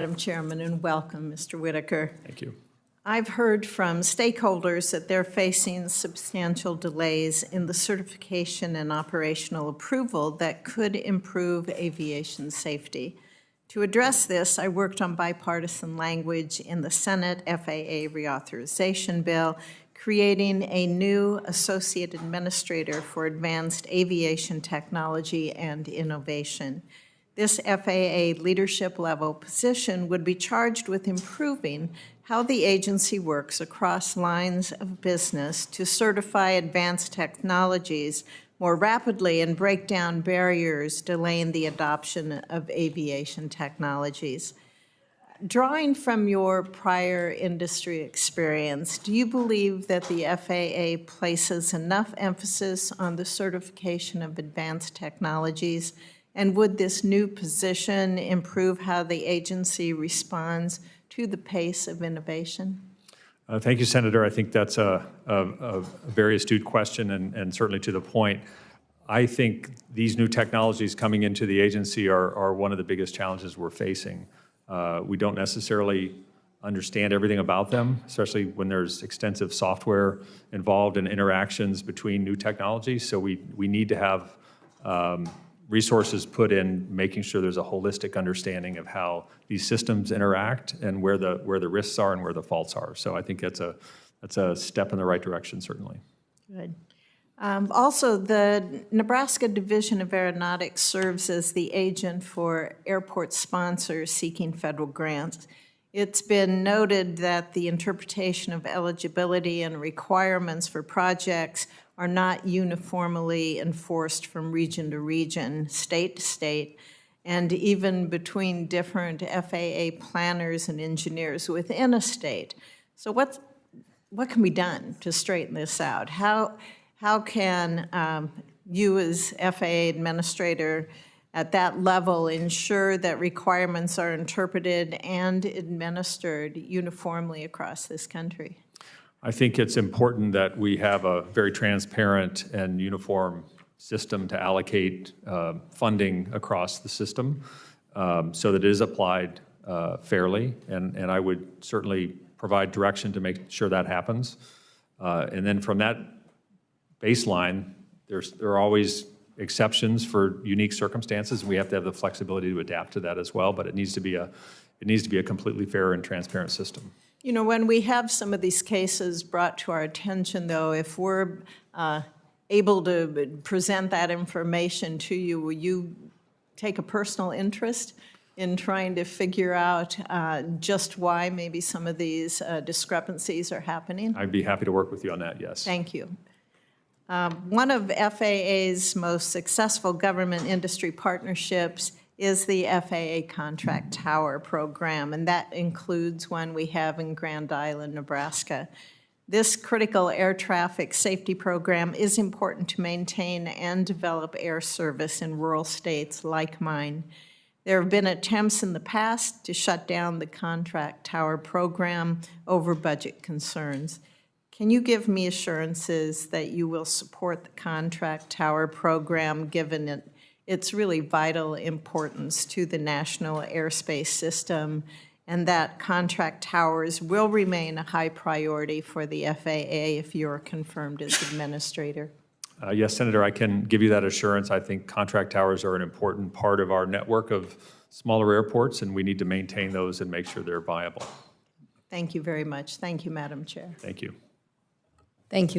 Madam Chairman, and welcome, Mr. Whitaker. Thank you. I've heard from stakeholders that they're facing substantial delays in the certification and operational approval that could improve aviation safety. To address this, I worked on bipartisan language in the Senate FAA reauthorization bill, creating a new Associate Administrator for Advanced Aviation Technology and Innovation. This FAA leadership level position would be charged with improving how the agency works across lines of business to certify advanced technologies more rapidly and break down barriers delaying the adoption of aviation technologies. Drawing from your prior industry experience, do you believe that the FAA places enough emphasis on the certification of advanced technologies? And would this new position improve how the agency responds to the pace of innovation? Thank you, Senator. I think that's a very astute question and certainly to the point. I think these new technologies coming into the agency are one of the biggest challenges we're facing. We don't necessarily understand everything about them, especially when there's extensive software involved in interactions between new technologies. So we need to have resources put in making sure there's a holistic understanding of how these systems interact and where the risks are and where the faults are. So I think that's a step in the right direction, certainly. Good. Also, the Nebraska Division of Aeronautics serves as the agent for airport sponsors seeking federal grants. It's been noted that the interpretation of eligibility and requirements for projects are not uniformly enforced from region to region, state to state, and even between different FAA planners and engineers within a state. So what can be done to straighten this out? How can you as FAA Administrator at that level ensure that requirements are interpreted and administered uniformly across this country? I think it's important that we have a very transparent and uniform system to allocate funding across the system so that it is applied fairly, and I would certainly provide direction to make sure that happens. And then from that baseline, there are always exceptions for unique circumstances, and we have to have the flexibility to adapt to that as well, but it needs to be a completely fair and transparent system. You know, when we have some of these cases brought to our attention, though, if we're able to present that information to you, will you take a personal interest in trying to figure out just why maybe some of these discrepancies are happening? I'd be happy to work with you on that, yes. Thank you. One of FAA's most successful government industry partnerships is the FAA Contract Tower program, and that includes one we have in Grand Island, Nebraska. This critical air traffic safety program is important to maintain and develop air service in rural states like mine. There have been attempts in the past to shut down the Contract Tower program over budget concerns. Can you give me assurances that you will support the Contract Tower program given its really vital importance to the national airspace system, and that contract towers will remain a high priority for the FAA if you're confirmed as administrator? Yes, Senator, I can give you that assurance. I think contract towers are an important part of our network of smaller airports, and we need to maintain those and make sure they're viable. Thank you very much. Thank you, Madam Chair. Thank you. Thank you.